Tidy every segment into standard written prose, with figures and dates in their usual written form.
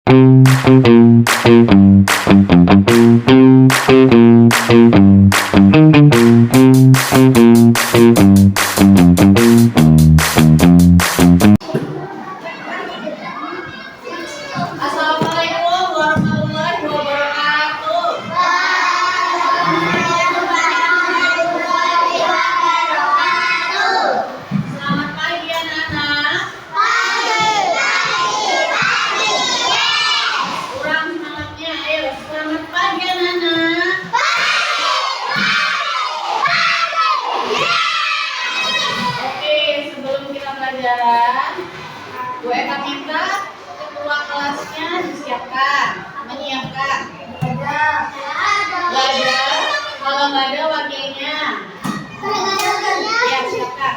Assalamualaikum warahmatullahi wabarakatuh. Selamat pagi anak-anak. Kurang semangatnya, ayo selamat pagi anak-anak. Oke, sebelum kita pelajaran, Bu Eka minta ketua kelasnya disiapkan, menyiapkan. Nggak ada, kalau nggak ada wakilnya. Ya, silakan.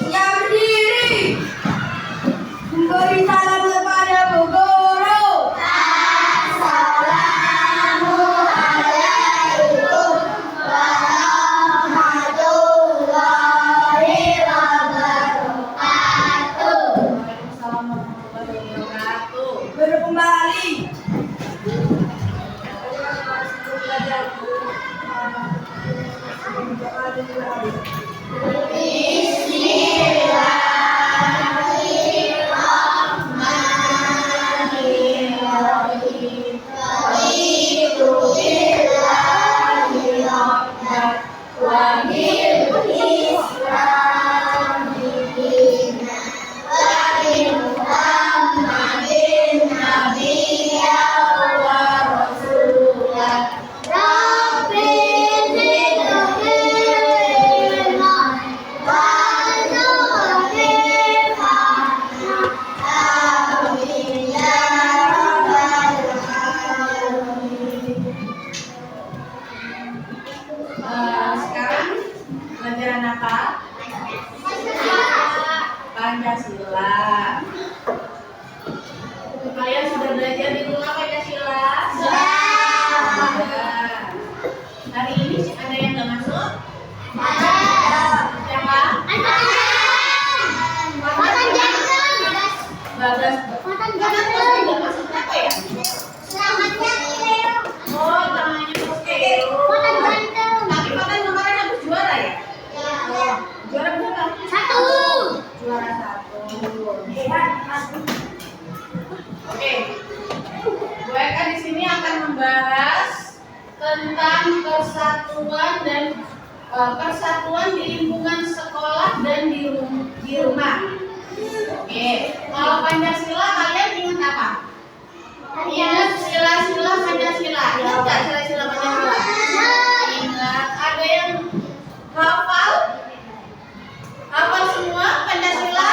Yang berdiri memberi salam kepada Bu Guru. Assalamualaikum warahmatullahi wabarakatuh. Waalaikumsalam warahmatullahi wabarakatuh. Baru kembali. Sekarang pelajaran apa? Pancasila. Kalian sudah belajar di rumah Pancasila? Sudah. Hari ini ada yang nggak masuk? Siapa? Bagas. Nggak masuk apa ya? Oh, namanya Koskeo. Tapi Papan kemarin habis juara ya? Juara berapa? Juara 1. Oke. Bu Eka di sini akan membahas tentang persatuan di lingkungan sekolah dan di rumah. Oke. Kalau Pancasila kalian ingat apa? Ingat sila-sila Pancasila. Ingat nggak sila-sila Pancasila? Ingat. Ada yang hafal? Hafal semua Pancasila?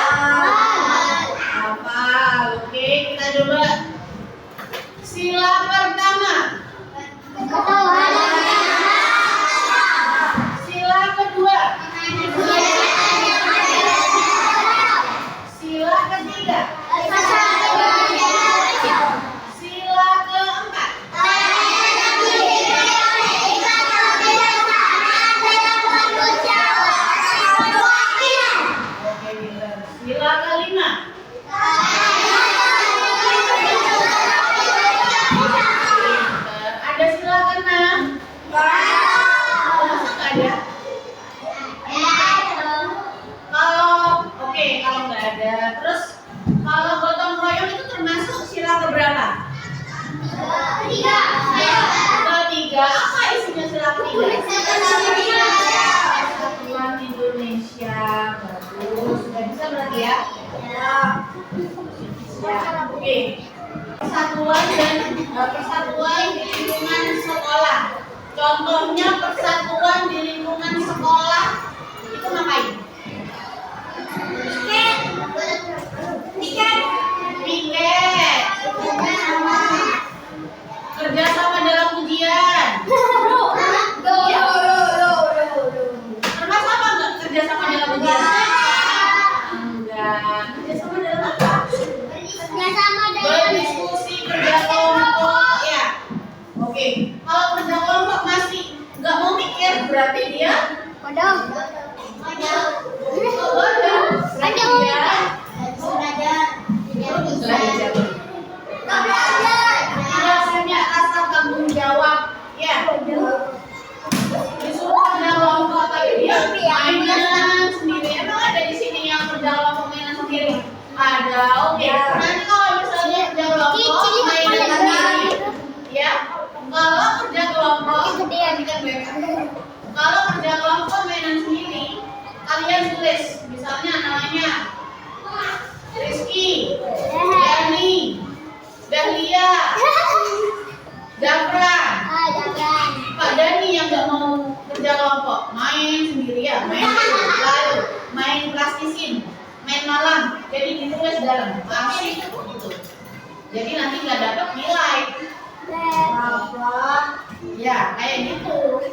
Hafal. Oke, kita coba. Sila pertama. Sila kedua. Sila ketiga. Sila keempat. Oke, benar. Sila kelima. Ada sila keenam. Masa nggak ada? Kalau nggak ada, terus kalau gotong royong itu termasuk sila keberapa? Ketiga. Apa isinya sila ketiga? Persatuan Indonesia. Bagus, sudah bisa berarti ya? Ya, oke. Persatuan di lingkungan sekolah. Contohnya persatuan di lingkungan sekolah itu ngapain? Piket. Kerjasama dalam ujian. Termasuk apa enggak kerjasama dalam ujian? Enggak. Kerjasama dalam apa? Berdiskusi, kerja kelompok, ya. Oke. Kalau kerja kelompok masih nggak mau mikir, berarti dia bodoh. Berarti dia oke. Nanti kalau misalnya kerja kelompok mainan sendiri, ya. Kalau kerja kelompok, kalau kerja kelompok mainan sendiri, kalian tulis misalnya namanya Rizky, Yani, Dahlia, Zafran. Pak Dani yang nggak mau kerja kelompok, main sendiri ya, main dulu, lalu main plastisin, main malam. Jadi ditulis dalam asik gitu. Jadi nanti nggak dapat nilai. Ya kayak gitu.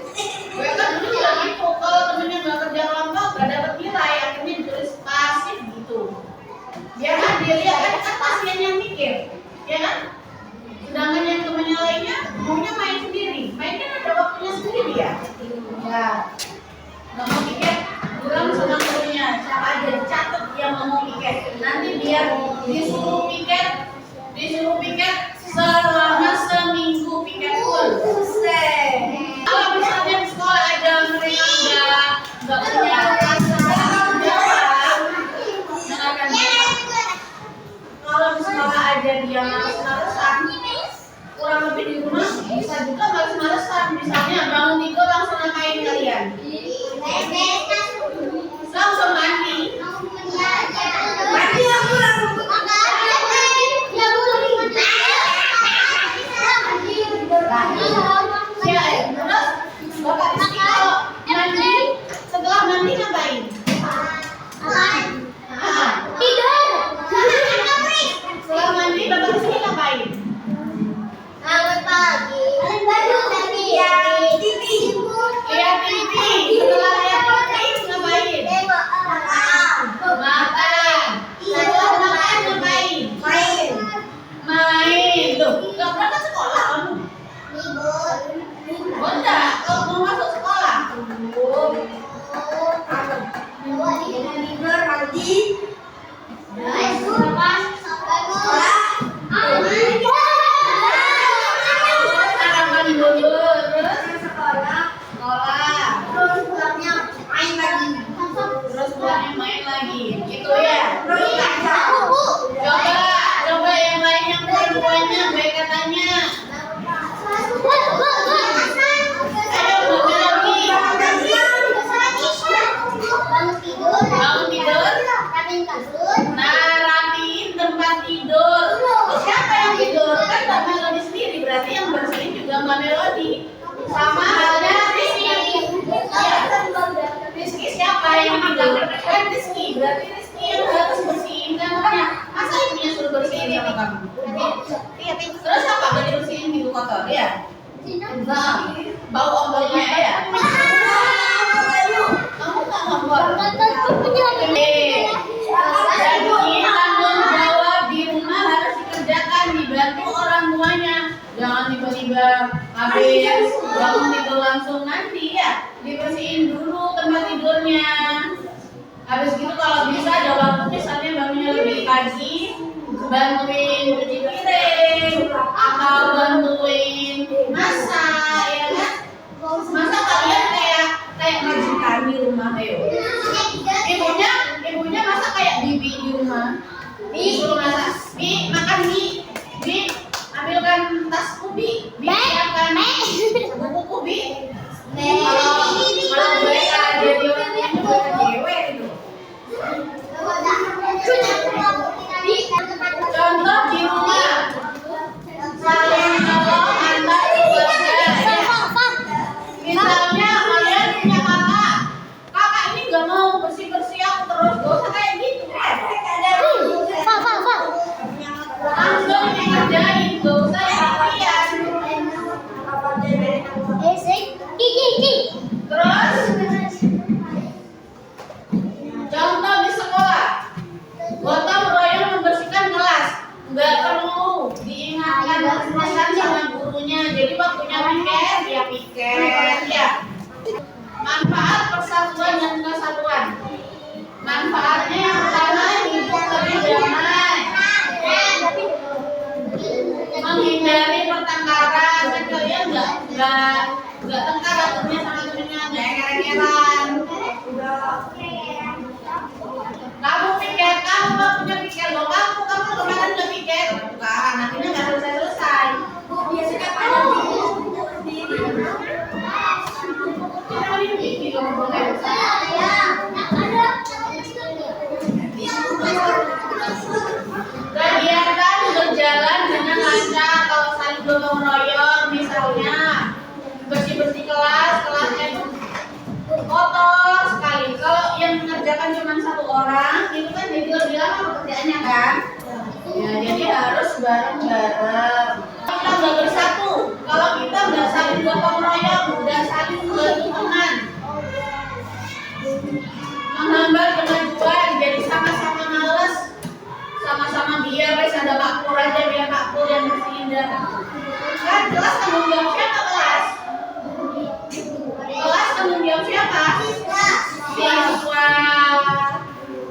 Gue kan dulu juga gitu. Kalau temennya nggak kerja kelompok nggak dapat nilai, akhirnya ditulis pasif gitu. Biar kan dia lihat kan pasien yang mikir, ya kan? Sedangkan yang temennya lainnya maunya main sendiri, main kan ada waktunya sendiri ya. Ya, nggak mau piket, bilang sama gurunya siapa aja catat yang nggak mau piket. Nanti biar disuruh piket selama seminggu piket full. Kalau misalnya di sekolah ada mereka nggak punya rasa jawab, kalau di sekolah aja dia males-malesan, kurang lebih di rumah bisa juga males-malesan. Misalnya bangun tidur langsung ngapain kalian? Langsung mandi. Ya, terus Bapak Rizky kalau mandi, setelah mandi ngapain? Setelah mandi Bapak Rizky ngapain? Lihat TV. Setelah lihat TV ngapain? Makan. Setelah makan ngapain? Main. Tuh, nggak berangkat sekolah kamu? Oh enggak, kalau mau masuk sekolah. Sarapan dulu, terus sekolah. Terus pulangnya main lagi. Gitu ya. Coba yang lainnya dua-duanya baik katanya. Ayo lagi. Bangun tidur. Nah, rapiin tempat tidur. Siapa yang tidur? Kan Mbak Melody sendiri, berarti yang bersihin juga Mbak Melody. Sama halnya Rizky. Ya. Rizky siapa yang tidur? Kan Rizky, berarti Rizky yang harus bersihin kan makanya. Masa ibunya suruh bersihin sama kamu? Terus apa? Gak dibersihin di kotor ya? Nah, bau ombolnya ya? Kamu nggak ngompol? Jadi tanggung jawab di rumah harus dikerjakan, dibantu orang tuanya. Jangan tiba-tiba habis bangun tidur langsung mandi ya. Dibersihin dulu tempat tidurnya. Habis gitu kalau bisa ada waktu misalnya bangunnya lebih pagi, bantuin cuci piring atau bantuin masak, ya kan? Masa kalian kayak majikan di rumah ayo? Ibunya masa kayak bibi di rumah? Disuruh masak, bi makan bi ambilkan tasku bi siapkan buku bi. Kalau mereka jadi orang itu cewek itu. Contoh di rumah saling nolong antar keluarga. Misalnya kalian punya kakak ini nggak mau bersih aku terus, gak usah kayak gitu. Langsung dikerjain, gak usah yang terus contoh di sekolah, gotong royong membersihkan kelas, nggak perlu diingatkan terus-terusan sama gurunya. Jadi waktunya piket, ya piket ya. Manfaat persatuan dan kesatuan. Manfaatnya yang pertama hidup lebih damai, menghindari pertengkaran. Kan kalian nggak tengkar aturnya sama temennya, nggak eker-ekeran. Kamu pikir kamu nggak punya pikir loh, kamu mengerjakan cuma satu orang, itu kan jadi lebih lama pekerjaannya kan? Ya, jadi harus bareng-bareng. Kita udah bersatu. Kalau kita udah saling gotong royong, udah saling berteman, menghambat kemajuan, jadi sama-sama males, sama-sama biar wes ada makmur aja biar makmur yang bersihin dah. Kan kelas tanggung jawab siapa kelas? Kelas tanggung jawab siapa? Siswa,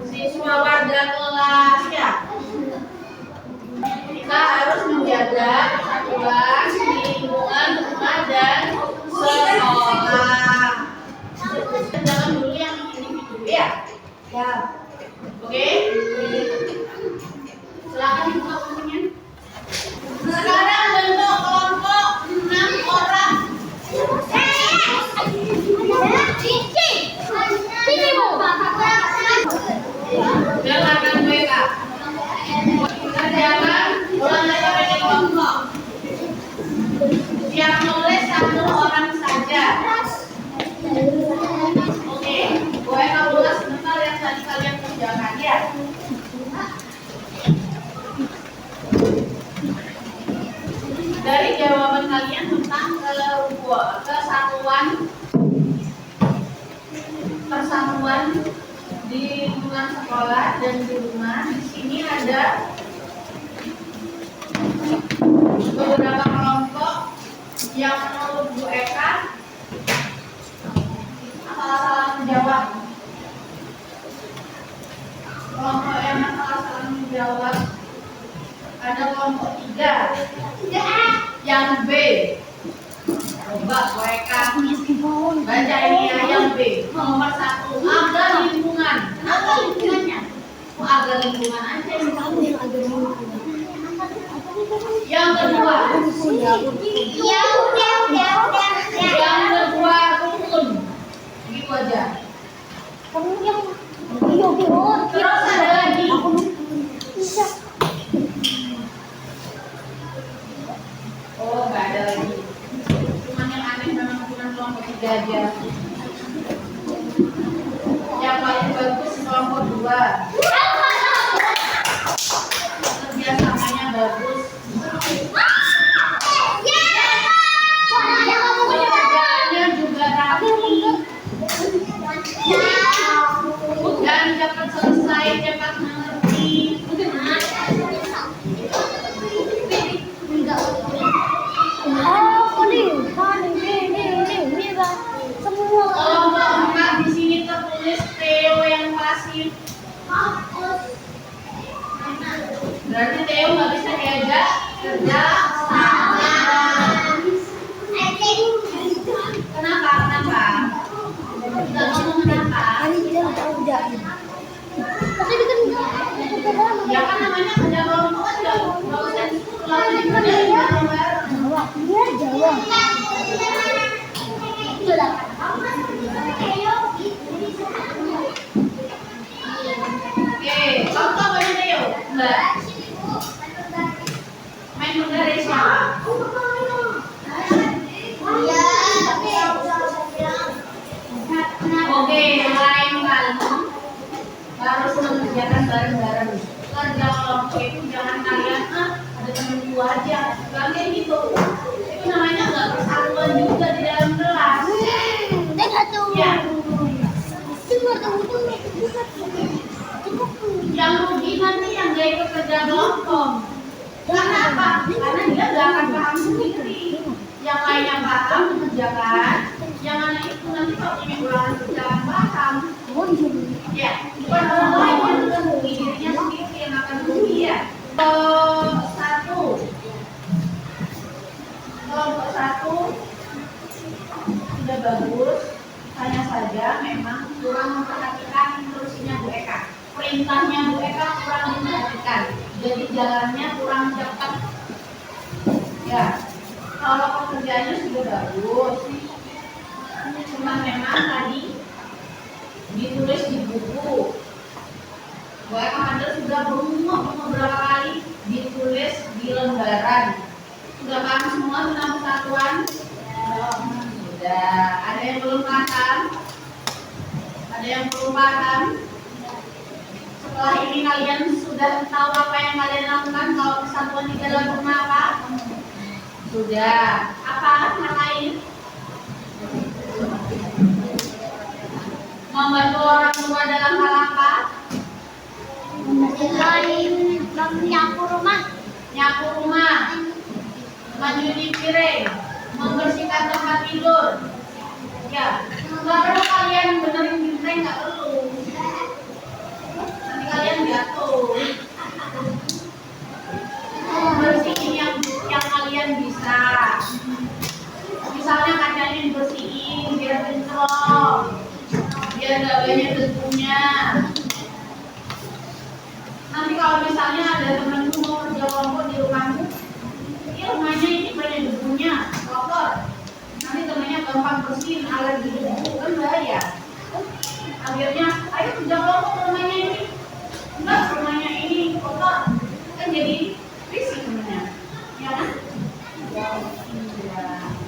siswa warga kelas ya. Kita harus menjaga persatuan di lingkungan rumah dan sekolah. Jangan dulu yang individu ya. Ya. Oke. Silakan dibuka bukunya. Sekarang bentuk kelompok 6 orang. Silakan mereka. Kerjakan olahraga pada kelompok. Yang nulis 1 orang saja. Oke, boleh kamu ulas sebentar yang tadi kalian kerjakan ya. Dari jawaban kalian tentang persatuan di lingkungan sekolah dan di rumah. Di sini ada beberapa kelompok yang menurut Bu Eka salah menjawab. Kelompok yang salah menjawab ada kelompok 3 yang B. Coba Bu Eka baca ini ya, yang B. Nomor 1, agar lingkungan. Kenapa lingkungannya? Oh, agar lingkungan aja. Yang kedua, rukun. Begitu aja. Terus ada lagi. Oh, nggak ada lagi. Cuman yang aneh memang cuma kelompok 3 aja. Yang paling bagus kelompok 2. Kerjasamanya bagus. Pekerjaannya juga rapi. Dan cepat selesai, cepat mengerti. Kelompok 4 di sini tertulis Theo yang pasif. Berarti Theo nggak bisa diajak kerja sama. Kenapa? Nggak ngomong kenapa? Ya kan namanya kerja kelompok kan nggak usah disuruh bareng-bareng. Oke, contoh banyak Theo. Mbak. Main dari siapa? Oke, lain kali harus mengerjakan bareng-bareng. Kerja kelompok itu jangan kalian ada temenku aja, kalian gitu. Itu namanya nggak persatuan juga di dalam kelas. Ya. Yang rugi nanti yang gak ikut kerja kelompok. Karena apa? Karena dia gak akan paham sendiri. Yang lainnya paham mengerjakan, yang mana itu nanti kalau punya ulangan berjalan paham. Ya, bukan orang lain yang akan rugi, dirinya sendiri yang akan rugi ya. Kelompok 1 sudah bagus, hanya saja memang kurang memperhatikan instruksinya Bu Eka. Perintahnya Bu Eka kurang diperhatikan, jadi jalannya kurang cepat. Ya, kalau pekerjaannya sudah bagus, cuma memang tadi ditulis di buku. Bu Eka Handel sudah beberapa kali ditulis di lembaran. Sudah paham semua tentang persatuan? Sudah. Ada yang belum paham? Ada yang belum paham? Setelah ini kalian sudah tahu apa yang kalian lakukan kalau kesatuan di dalam rumah apa? Sudah. Apa yang lain? Membantu orang tua dalam hal apa? Menyapu rumah. Nyapu rumah, mencuci piring, membersihkan tempat tidur. Ya, nggak perlu kalian benerin piring, nggak perlu. Nanti kalian jatuh. Bersihin yang kalian bisa. Misalnya kacanya dibersihin biar bentrok, biar nggak banyak debunya. Nanti kalau misalnya ada temenmu mau kerja kelompok di rumahmu, ini rumahnya ini banyak debunya, kotor. Nanti temennya gampang bersihin, alergi debu, kan bahaya. Akhirnya, ayo kerja kelompok ke rumahnya ini. Enggak, rumahnya ini kotor. Kan jadi risih temennya. Ya kan?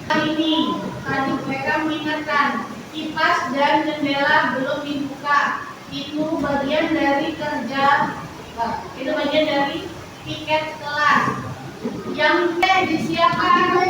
Kali ini, tadi mereka mengingatkan, kipas dan jendela belum dibuka. Itu bagian dari kerja. Itu bagian dari tiket kelas yang disiapkan